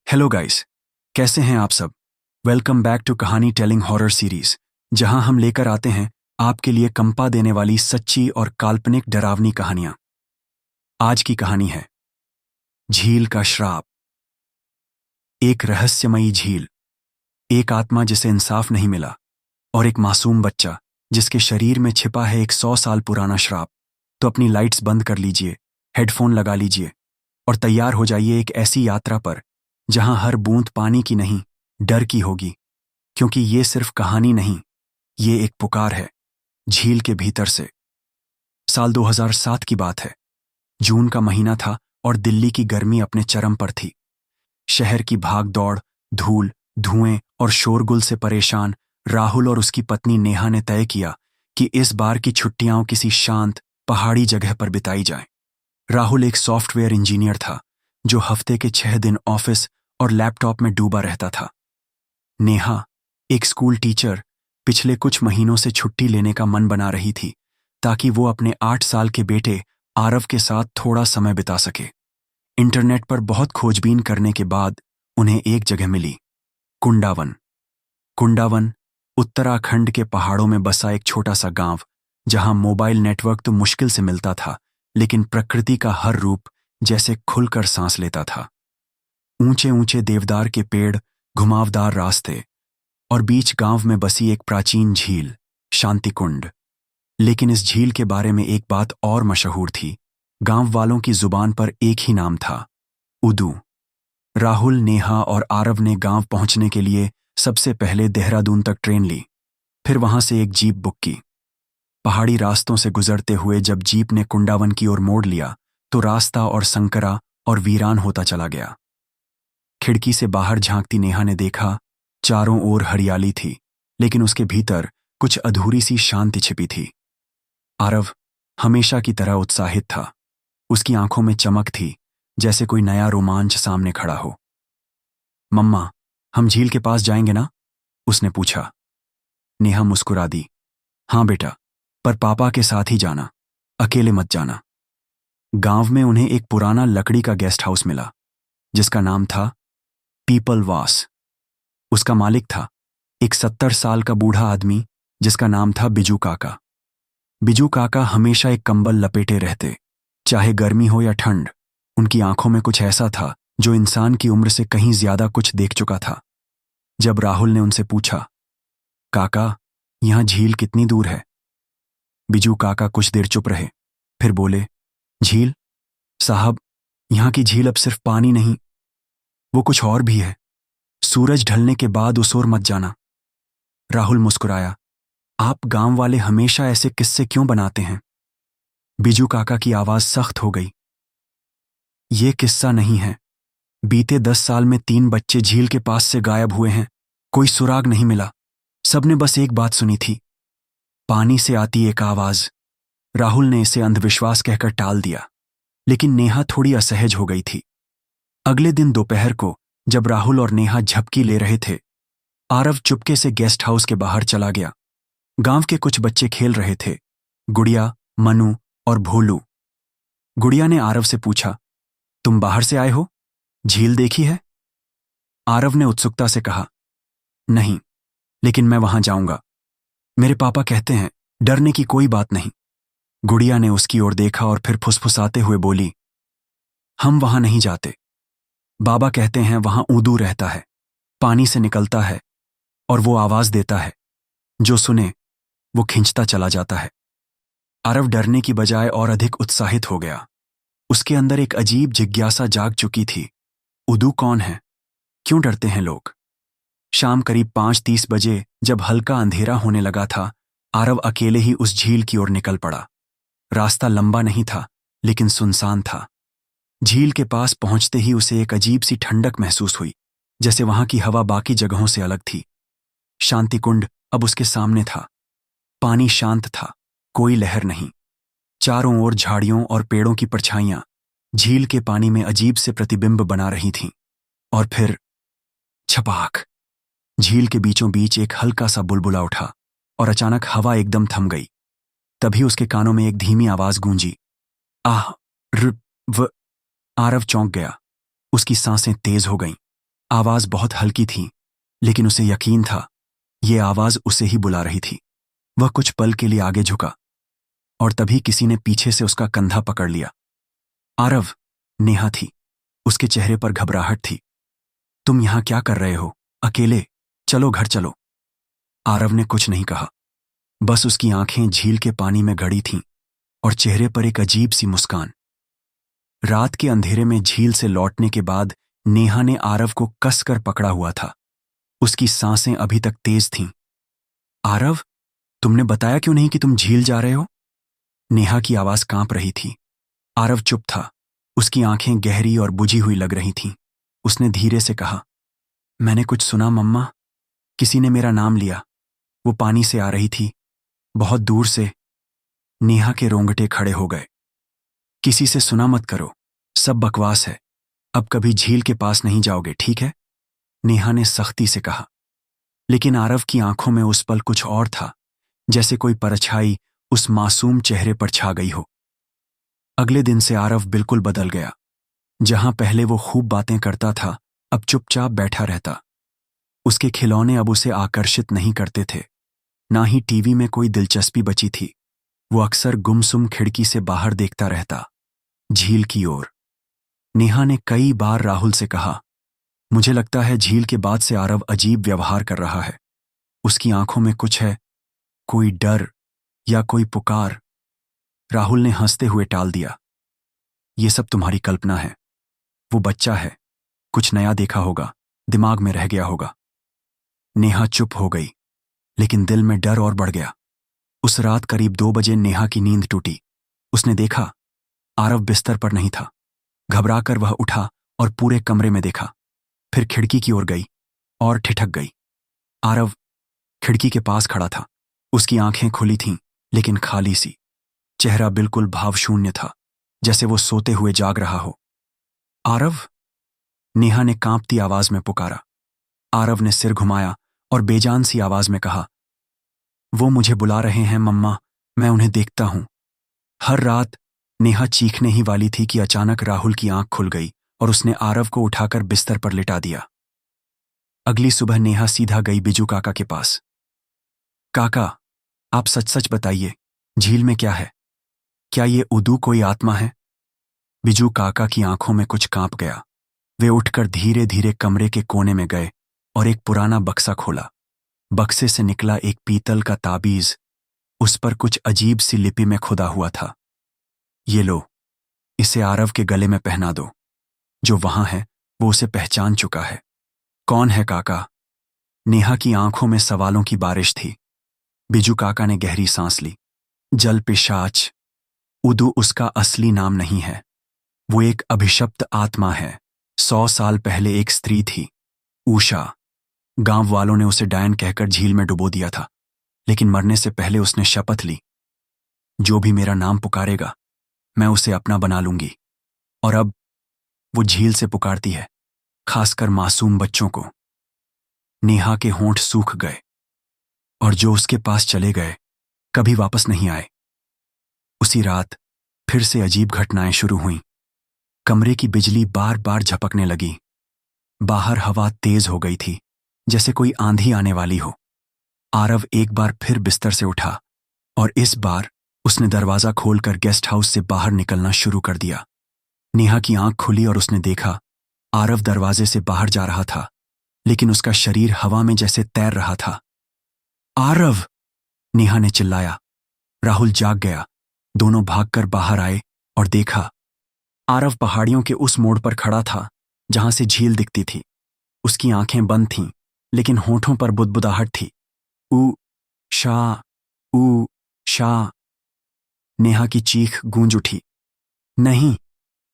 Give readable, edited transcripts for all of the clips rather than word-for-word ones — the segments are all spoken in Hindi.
हेलो गाइस, कैसे हैं आप सब। वेलकम बैक टू कहानी टेलिंग हॉरर सीरीज, जहां हम लेकर आते हैं आपके लिए कंपा देने वाली सच्ची और काल्पनिक डरावनी कहानियां। आज की कहानी है झील का श्राप। एक रहस्यमयी झील, एक आत्मा जिसे इंसाफ नहीं मिला, और एक मासूम बच्चा जिसके शरीर में छिपा है एक 100 साल पुराना श्राप। तो अपनी लाइट्स बंद कर लीजिए, हेडफोन लगा लीजिए और तैयार हो जाइए एक ऐसी यात्रा पर जहां हर बूंद पानी की नहीं, डर की होगी। क्योंकि ये सिर्फ कहानी नहीं, ये एक पुकार है झील के भीतर से। साल 2007 की बात है। जून का महीना था और दिल्ली की गर्मी अपने चरम पर थी। शहर की भाग दौड़, धूल, धुएं और शोरगुल से परेशान राहुल और उसकी पत्नी नेहा ने तय किया कि इस बार की छुट्टियां किसी शांत पहाड़ी जगह पर बिताई जाएं। राहुल एक सॉफ्टवेयर इंजीनियर था जो हफ्ते के 6 दिन ऑफिस और लैपटॉप में डूबा रहता था। नेहा एक स्कूल टीचर पिछले कुछ महीनों से छुट्टी लेने का मन बना रही थी ताकि वो अपने 8 साल के बेटे आरव के साथ थोड़ा समय बिता सके। इंटरनेट पर बहुत खोजबीन करने के बाद उन्हें एक जगह मिली, कुंडावन। कुंडावन उत्तराखंड के पहाड़ों में बसा एक छोटा सा गांव, जहां मोबाइल नेटवर्क तो मुश्किल से मिलता था, लेकिन प्रकृति का हर रूप जैसे खुलकर सांस लेता था। ऊंचे ऊंचे देवदार के पेड़, घुमावदार रास्ते और बीच गांव में बसी एक प्राचीन झील, शांतिकुंड। लेकिन इस झील के बारे में एक बात और मशहूर थी। गांव वालों की जुबान पर एक ही नाम था, उदू। राहुल, नेहा और आरव ने गांव पहुंचने के लिए सबसे पहले देहरादून तक ट्रेन ली, फिर वहां से एक जीप बुक की। पहाड़ी रास्तों से गुजरते हुए जब जीप ने कुंडावन की ओर मोड़ लिया तो रास्ता और संकरा और वीरान होता चला गया। खिड़की से बाहर झांकती नेहा ने देखा, चारों ओर हरियाली थी, लेकिन उसके भीतर कुछ अधूरी सी शांति छिपी थी। आरव हमेशा की तरह उत्साहित था। उसकी आंखों में चमक थी, जैसे कोई नया रोमांच सामने खड़ा हो। मम्मा, हम झील के पास जाएंगे ना? उसने पूछा। नेहा मुस्कुरा दी। हाँ बेटा, पर पापा के साथ ही जाना, अकेले मत जाना। गांव में उन्हें एक पुराना लकड़ी का गेस्ट हाउस मिला, जिसका नाम था पीपल वास। उसका मालिक था एक 70 साल का बूढ़ा आदमी जिसका नाम था बिजू काका। बिजू काका हमेशा एक कंबल लपेटे रहते, चाहे गर्मी हो या ठंड। उनकी आंखों में कुछ ऐसा था जो इंसान की उम्र से कहीं ज्यादा कुछ देख चुका था। जब राहुल ने उनसे पूछा, काका, यहां झील कितनी दूर है? बिजू काका कुछ देर चुप रहे, फिर बोले, झील? साहब, यहां की झील अब सिर्फ पानी नहीं, वो कुछ और भी है। सूरज ढलने के बाद उस ओर मत जाना। राहुल मुस्कुराया। आप गांव वाले हमेशा ऐसे किस्से क्यों बनाते हैं? बिजू काका की आवाज सख्त हो गई। ये किस्सा नहीं है। बीते 10 साल में 3 बच्चे झील के पास से गायब हुए हैं। कोई सुराग नहीं मिला। सबने बस एक बात सुनी थी, पानी से आती एक आवाज। राहुल ने इसे अंधविश्वास कहकर टाल दिया, लेकिन नेहा थोड़ी असहज हो गई थी। अगले दिन दोपहर को जब राहुल और नेहा झपकी ले रहे थे, आरव चुपके से गेस्ट हाउस के बाहर चला गया। गांव के कुछ बच्चे खेल रहे थे, गुड़िया, मनु और भोलू। गुड़िया ने आरव से पूछा, तुम बाहर से आए हो? झील देखी है? आरव ने उत्सुकता से कहा, नहीं, लेकिन मैं वहां जाऊंगा। मेरे पापा कहते हैं डरने की कोई बात नहीं। गुड़िया ने उसकी ओर देखा और फिर फुसफुसाते हुए बोली, हम वहां नहीं जाते। बाबा कहते हैं वहां ऊदू रहता है, पानी से निकलता है और वो आवाज देता है, जो सुने वो खिंचता चला जाता है। आरव डरने की बजाय और अधिक उत्साहित हो गया। उसके अंदर एक अजीब जिज्ञासा जाग चुकी थी। उदू कौन है? क्यों डरते हैं लोग? शाम करीब 5:30 बजे जब हल्का अंधेरा होने लगा था, आरव अकेले ही उस झील की ओर निकल पड़ा। रास्ता लंबा नहीं था, लेकिन सुनसान था। झील के पास पहुंचते ही उसे एक अजीब सी ठंडक महसूस हुई, जैसे वहां की हवा बाकी जगहों से अलग थी। शांतिकुंड अब उसके सामने था। पानी शांत था, कोई लहर नहीं। चारों ओर झाड़ियों और पेड़ों की परछाइयां झील के पानी में अजीब से प्रतिबिंब बना रही थीं। और फिर छपाक, झील के बीचों बीच एक हल्का सा बुलबुला उठा और अचानक हवा एकदम थम गई। तभी उसके कानों में एक धीमी आवाज गूंजी, आह, र, व। आरव चौंक गया। उसकी सांसें तेज हो गईं। आवाज बहुत हल्की थी, लेकिन उसे यकीन था ये आवाज उसे ही बुला रही थी। वह कुछ पल के लिए आगे झुका और तभी किसी ने पीछे से उसका कंधा पकड़ लिया। आरव, नेहा थी। उसके चेहरे पर घबराहट थी। तुम यहां क्या कर रहे हो? अकेले? चलो घर चलो। आरव ने कुछ नहीं कहा, बस उसकी आंखें झील के पानी में गड़ी थीं और चेहरे पर एक अजीब सी मुस्कान। रात के अंधेरे में झील से लौटने के बाद नेहा ने आरव को कसकर पकड़ा हुआ था। उसकी सांसें अभी तक तेज थीं। आरव, तुमने बताया क्यों नहीं कि तुम झील जा रहे हो? नेहा की आवाज कांप रही थी। आरव चुप था। उसकी आंखें गहरी और बुझी हुई लग रही थीं। उसने धीरे से कहा, मैंने कुछ सुना मम्मा। किसी ने मेरा नाम लिया। वो पानी से आ रही थी, बहुत दूर से। नेहा के रोंगटे खड़े हो गए। किसी से सुना मत करो, सब बकवास है। अब कभी झील के पास नहीं जाओगे, ठीक है? नेहा ने सख्ती से कहा। लेकिन आरव की आंखों में उस पल कुछ और था, जैसे कोई परछाई उस मासूम चेहरे पर छा गई हो। अगले दिन से आरव बिल्कुल बदल गया। जहां पहले वो खूब बातें करता था, अब चुपचाप बैठा रहता। उसके खिलौने अब उसे आकर्षित नहीं करते थे, ना ही टीवी में कोई दिलचस्पी बची थी। वो अक्सर गुमसुम खिड़की से बाहर देखता रहता, झील की ओर। नेहा ने कई बार राहुल से कहा, मुझे लगता है झील के बाद से आरव अजीब व्यवहार कर रहा है। उसकी आंखों में कुछ है, कोई डर या कोई पुकार। राहुल ने हंसते हुए टाल दिया, ये सब तुम्हारी कल्पना है। वो बच्चा है, कुछ नया देखा होगा, दिमाग में रह गया होगा। नेहा चुप हो गई, लेकिन दिल में डर और बढ़ गया। उस रात करीब 2 बजे नेहा की नींद टूटी। उसने देखा आरव बिस्तर पर नहीं था। घबराकर वह उठा और पूरे कमरे में देखा, फिर खिड़की की ओर गई और ठिठक गई। आरव खिड़की के पास खड़ा था। उसकी आंखें खुली थीं, लेकिन खाली सी। चेहरा बिल्कुल भावशून्य था, जैसे वो सोते हुए जाग रहा हो। आरव, नेहा ने कांपती आवाज में पुकारा। आरव ने सिर घुमाया और बेजान सी आवाज में कहा, वो मुझे बुला रहे हैं मम्मा, मैं उन्हें देखता हूं। हर रात नेहा चीखने ही वाली थी कि अचानक राहुल की आंख खुल गई और उसने आरव को उठाकर बिस्तर पर लिटा दिया। अगली सुबह नेहा सीधा गई बिजू काका के पास। काका, आप सच सच बताइए, झील में क्या है? क्या ये उदू कोई आत्मा है? बिजू काका की आंखों में कुछ कांप गया। वे उठकर धीरे धीरे कमरे के कोने में गए और एक पुराना बक्सा खोला। बक्से से निकला एक पीतल का ताबीज। उस पर कुछ अजीब सी लिपि में खुदा हुआ था, ये लो, इसे आरव के गले में पहना दो। जो वहां है वो उसे पहचान चुका है। कौन है काका? नेहा की आंखों में सवालों की बारिश थी। बिजू काका ने गहरी सांस ली। जल पिशाच। उदू उसका असली नाम नहीं है। वो एक अभिशप्त आत्मा है। 100 साल पहले एक स्त्री थी, उषा। गांव वालों ने उसे डायन कहकर झील में डुबो दिया था, लेकिन मरने से पहले उसने शपथ ली, जो भी मेरा नाम पुकारेगा मैं उसे अपना बना लूंगी। और अब वो झील से पुकारती है, खासकर मासूम बच्चों को। नेहा के होंठ सूख गए, और जो उसके पास चले गए कभी वापस नहीं आए। उसी रात फिर से अजीब घटनाएं शुरू हुईं। कमरे की बिजली बार बार झपकने लगी। बाहर हवा तेज हो गई थी, जैसे कोई आंधी आने वाली हो। आरव एक बार फिर बिस्तर से उठा और इस बार उसने दरवाजा खोलकर गेस्ट हाउस से बाहर निकलना शुरू कर दिया। नेहा की आंख खुली और उसने देखा आरव दरवाजे से बाहर जा रहा था, लेकिन उसका शरीर हवा में जैसे तैर रहा था। आरव! नेहा ने चिल्लाया। राहुल जाग गया। दोनों भागकर बाहर आए और देखा आरव पहाड़ियों के उस मोड़ पर खड़ा था जहां से झील दिखती थी। उसकी आंखें बंद थीं, लेकिन होठों पर बुदबुदाहट थी। ऊ शा, ऊ शा। नेहा की चीख गूंज उठी। नहीं,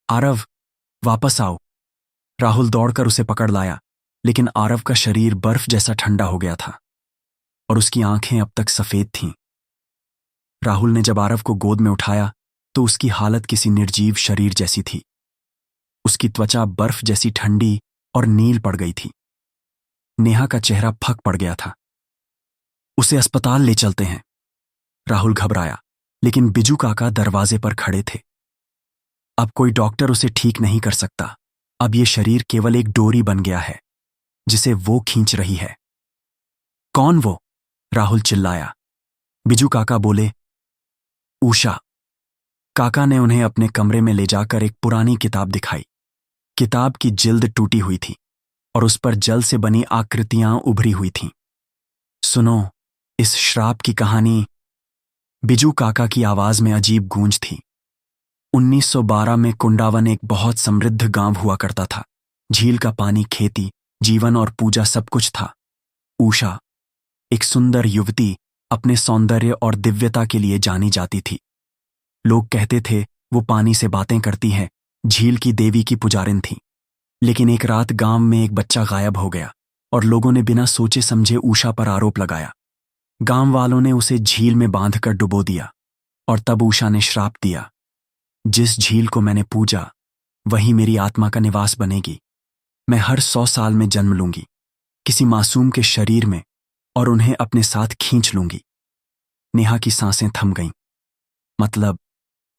आरव, वापस आओ। राहुल दौड़कर उसे पकड़ लाया, लेकिन आरव का शरीर बर्फ जैसा ठंडा हो गया था और उसकी आंखें अब तक सफेद थीं। राहुल ने जब आरव को गोद में उठाया तो उसकी हालत किसी निर्जीव शरीर जैसी थी। उसकी त्वचा बर्फ जैसी ठंडी और नील पड़ गई थी। नेहा का चेहरा फक पड़ गया था। उसे अस्पताल ले चलते हैं। राहुल घबराया, लेकिन बिजू काका दरवाजे पर खड़े थे। अब कोई डॉक्टर उसे ठीक नहीं कर सकता। अब ये शरीर केवल एक डोरी बन गया है। जिसे वो खींच रही है। कौन वो? राहुल चिल्लाया। बिजू काका बोले, उषा। काका ने उन्हें अपने कमरे में ले जाकर एक पुरानी किताब दिखाई। किताब की जिल्द टूटी हुई थी और उस पर जल से बनी आकृतियां उभरी हुई थीं। सुनो, इस श्राप की कहानी। बिजू काका की आवाज में अजीब गूंज थी। 1912 में कुंडावन एक बहुत समृद्ध गांव हुआ करता था। झील का पानी, खेती, जीवन और पूजा सब कुछ था। उषा, एक सुंदर युवती, अपने सौंदर्य और दिव्यता के लिए जानी जाती थी। लोग कहते थे वो पानी से बातें करती है, झील की देवी की पुजारिन थी। लेकिन एक रात गांव में एक बच्चा गायब हो गया और लोगों ने बिना सोचे समझे उषा पर आरोप लगाया। गांव वालों ने उसे झील में बांधकर डुबो दिया और तब उषा ने श्राप दिया, जिस झील को मैंने पूजा वही मेरी आत्मा का निवास बनेगी। मैं हर 100 साल में जन्म लूंगी, किसी मासूम के शरीर में, और उन्हें अपने साथ खींच लूंगी। नेहा की सांसें थम गईं। मतलब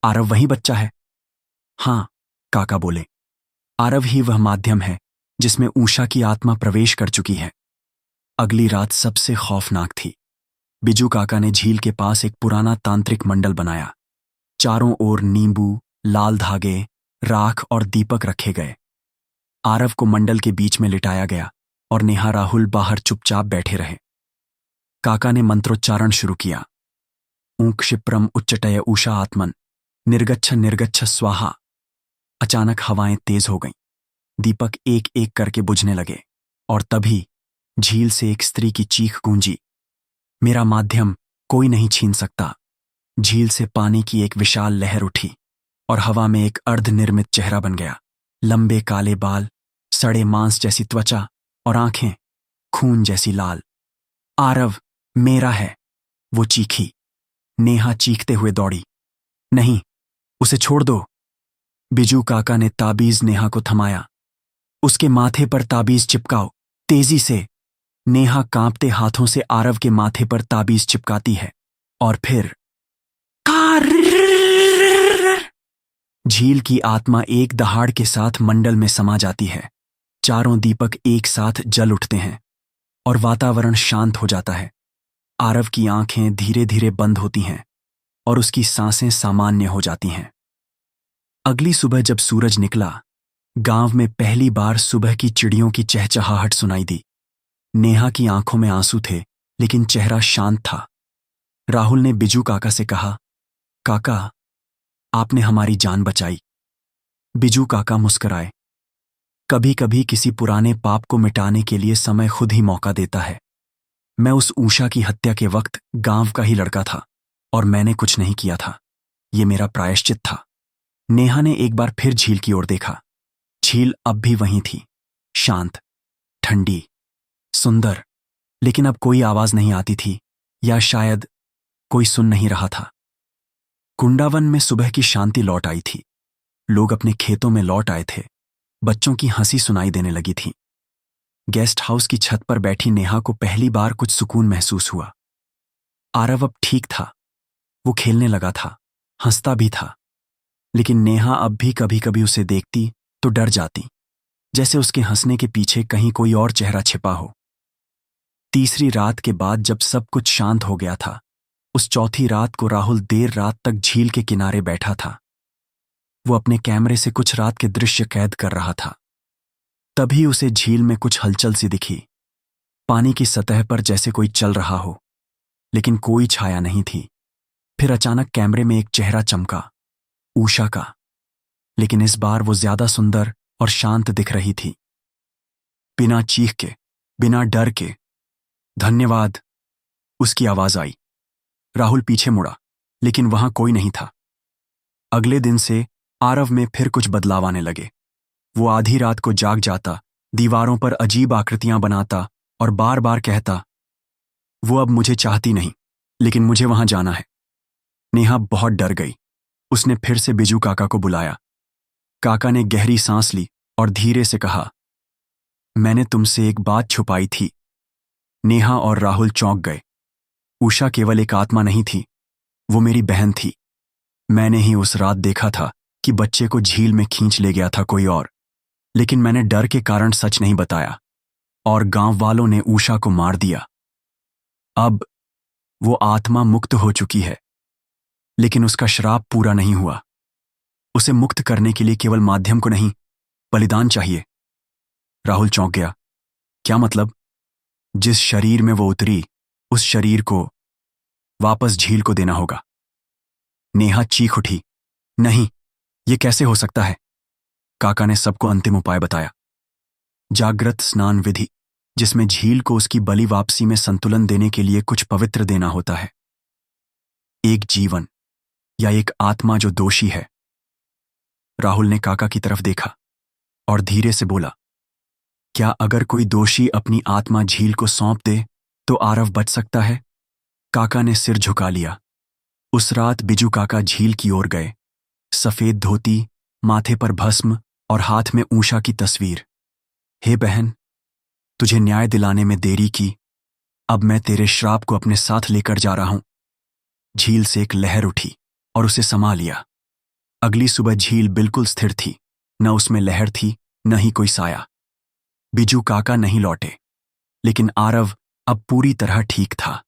आरव वही बच्चा है? हाँ, काका बोले। आरव ही वह माध्यम है जिसमें उषा की आत्मा प्रवेश कर चुकी है। अगली रात सबसे खौफनाक थी। बिजू काका ने झील के पास एक पुराना तांत्रिक मंडल बनाया। चारों ओर नींबू, लाल धागे, राख और दीपक रखे गए। आरव को मंडल के बीच में लिटाया गया और नेहा, राहुल बाहर चुपचाप बैठे रहे। काका ने मंत्रोच्चारण शुरू किया। ऊं क्षिप्रम उच्चटय उषा आत्मन निर्गच्छ निर्गच्छ स्वाहा। अचानक हवाएं तेज हो गईं। दीपक एक एक करके बुझने लगे और तभी झील से एक स्त्री की चीख गूंजी, मेरा माध्यम कोई नहीं छीन सकता। झील से पानी की एक विशाल लहर उठी और हवा में एक अर्धनिर्मित चेहरा बन गया। लंबे काले बाल, सड़े मांस जैसी त्वचा और आंखें खून जैसी लाल। आरव मेरा है, वो चीखी। नेहा चीखते हुए दौड़ी। नहीं, उसे छोड़ दो। बिजू काका ने ताबीज नेहा को थमाया। उसके माथे पर ताबीज चिपकाओ, तेजी से। नेहा कांपते हाथों से आरव के माथे पर ताबीज चिपकाती है और फिर झील की आत्मा एक दहाड़ के साथ मंडल में समा जाती है। चारों दीपक एक साथ जल उठते हैं और वातावरण शांत हो जाता है। आरव की आंखें धीरे धीरे बंद होती हैं और उसकी सांसें सामान्य हो जाती हैं। अगली सुबह जब सूरज निकला, गांव में पहली बार सुबह की चिड़ियों की चहचहाहट सुनाई दी। नेहा की आंखों में आंसू थे, लेकिन चेहरा शांत था। राहुल ने बिजू काका से कहा, काका, आपने हमारी जान बचाई। बिजू काका मुस्कुराए। कभी कभी किसी पुराने पाप को मिटाने के लिए समय खुद ही मौका देता है। मैं उस उषा की हत्या के वक्त गांव का ही लड़का था और मैंने कुछ नहीं किया था। ये मेरा प्रायश्चित था। नेहा ने एक बार फिर झील की ओर देखा। झील अब भी वहीं थी, शांत, ठंडी, सुंदर, लेकिन अब कोई आवाज नहीं आती थी, या शायद कोई सुन नहीं रहा था। कुंडावन में सुबह की शांति लौट आई थी। लोग अपने खेतों में लौट आए थे। बच्चों की हंसी सुनाई देने लगी थी। गेस्ट हाउस की छत पर बैठी नेहा को पहली बार कुछ सुकून महसूस हुआ। आरव अब ठीक था। वो खेलने लगा था, हंसता भी था। लेकिन नेहा अब भी कभी कभी उसे देखती तो डर जाती, जैसे उसके हंसने के पीछे कहीं कोई और चेहरा छिपा हो। तीसरी रात के बाद जब सब कुछ शांत हो गया था, उस चौथी रात को राहुल देर रात तक झील के किनारे बैठा था। वो अपने कैमरे से कुछ रात के दृश्य कैद कर रहा था। तभी उसे झील में कुछ हलचल सी दिखी। पानी की सतह पर जैसे कोई चल रहा हो, लेकिन कोई छाया नहीं थी। फिर अचानक कैमरे में एक चेहरा चमका, उषा का। लेकिन इस बार वो ज्यादा सुंदर और शांत दिख रही थी। बिना चीख के, बिना डर के। धन्यवाद, उसकी आवाज आई। राहुल पीछे मुड़ा, लेकिन वहां कोई नहीं था। अगले दिन से आरव में फिर कुछ बदलाव आने लगे। वो आधी रात को जाग जाता, दीवारों पर अजीब आकृतियां बनाता और बार बार कहता, वो अब मुझे चाहती नहीं, लेकिन मुझे वहां जाना है। नेहा बहुत डर गई। उसने फिर से बिजू काका को बुलाया। काका ने गहरी सांस ली और धीरे से कहा, मैंने तुमसे एक बात छुपाई थी। नेहा और राहुल चौंक गए। उषा केवल एक आत्मा नहीं थी, वो मेरी बहन थी। मैंने ही उस रात देखा था कि बच्चे को झील में खींच ले गया था कोई और, लेकिन मैंने डर के कारण सच नहीं बताया। और गांव वालों ने उषा को मार दिया। अब वो आत्मा मुक्त हो चुकी है, लेकिन उसका श्राप पूरा नहीं हुआ। उसे मुक्त करने के लिए केवल माध्यम को नहीं, बलिदान चाहिए। राहुल चौंक गया। क्या मतलब? जिस शरीर में वो उतरी, उस शरीर को वापस झील को देना होगा। नेहा चीख उठी, नहीं, ये कैसे हो सकता है? काका ने सबको अंतिम उपाय बताया। जागृत स्नान विधि, जिसमें झील को उसकी बलि वापसी में संतुलन देने के लिए कुछ पवित्र देना होता है। एक जीवन या एक आत्मा जो दोषी है। राहुल ने काका की तरफ देखा और धीरे से बोला, क्या अगर कोई दोषी अपनी आत्मा झील को सौंप दे तो आरव बच सकता है? काका ने सिर झुका लिया। उस रात बिजू काका झील की ओर गए। सफेद धोती, माथे पर भस्म और हाथ में ऊषा की तस्वीर। हे बहन, तुझे न्याय दिलाने में देरी की। अब मैं तेरे श्राप को अपने साथ लेकर जा रहा हूं। झील से एक लहर उठी और उसे समा लिया। अगली सुबह झील बिल्कुल स्थिर थी, न उसमें लहर थी, न ही कोई साया। बिजू काका नहीं लौटे, लेकिन आरव अब पूरी तरह ठीक था।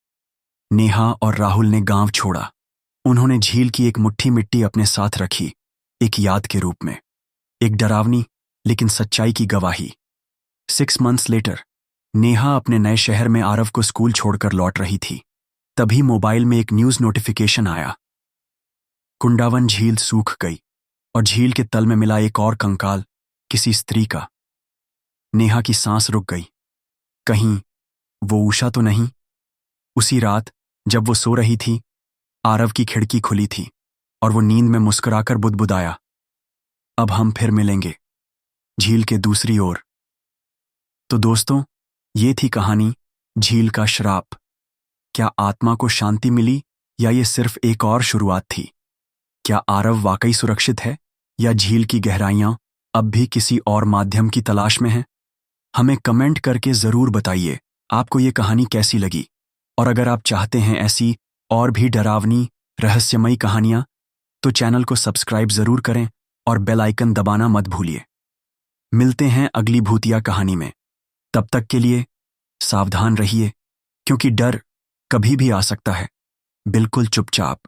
नेहा और राहुल ने गांव छोड़ा। उन्होंने झील की एक मुट्ठी मिट्टी अपने साथ रखी, एक याद के रूप में, एक डरावनी लेकिन सच्चाई की गवाही। 6 months लेटर, नेहा अपने नए शहर में आरव को स्कूल छोड़कर लौट रही थी। तभी मोबाइल में एक न्यूज नोटिफिकेशन आया। कुंडावन झील सूख गई और झील के तल में मिला एक और कंकाल, किसी स्त्री का। नेहा की सांस रुक गई। कहीं वो उषा तो नहीं? उसी रात जब वो सो रही थी, आरव की खिड़की खुली थी और वो नींद में मुस्कुराकर बुदबुदाया, अब हम फिर मिलेंगे झील के दूसरी ओर। तो दोस्तों, ये थी कहानी झील का श्राप। क्या आत्मा को शांति मिली या ये सिर्फ एक और शुरुआत थी? क्या आरव वाकई सुरक्षित है या झील की गहराइयां अब भी किसी और माध्यम की तलाश में हैं? हमें कमेंट करके जरूर बताइए आपको ये कहानी कैसी लगी। और अगर आप चाहते हैं ऐसी और भी डरावनी, रहस्यमयी कहानियां, तो चैनल को सब्सक्राइब जरूर करें और बेल आइकन दबाना मत भूलिए। मिलते हैं अगली भूतिया कहानी में। तब तक के लिए सावधान रहिए, क्योंकि डर कभी भी आ सकता है, बिल्कुल चुपचाप।